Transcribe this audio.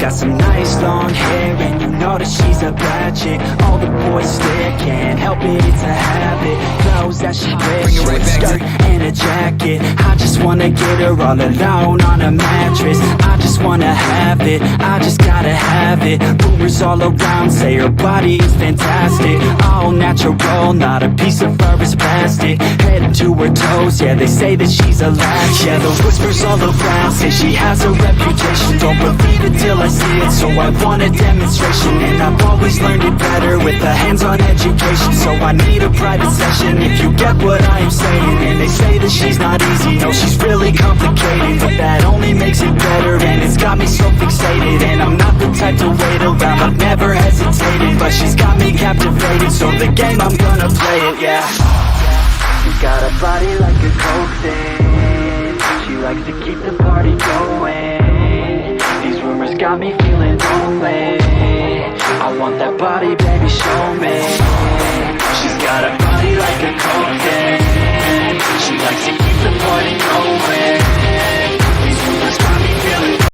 got some nice long hair, and you know that she's a bad chick. All the boys stare, can't help it, it's a habit. Clothes that she wears, short skirt and a jacket. I just wanna get her all alone on a mattress. I just wanna have it, I just gotta have it. Rumors all around say her body is fantastic. All natural, not a piece of fur is plastic. Head to her toes, yeah, they say that she's a latch. Yeah, the whispers all around say she has a reputation. Don't believe it till I see it, so I want a demonstration. And I've always learned it better with a hands-on education. So I need a private session if you get what I am saying. And they say that she's not easy, no, she's really complicated. But that only makes it better, and it's got me so fixated. And I'm not the type to wait around, I've never hesitated. But she's got me captivated, so the game, I'm gonna play it, yeah. She's got a body like a coke thing. She likes to keep the party going. These rumors got me feeling lonely. I want that body, baby, show me. She's got a body like a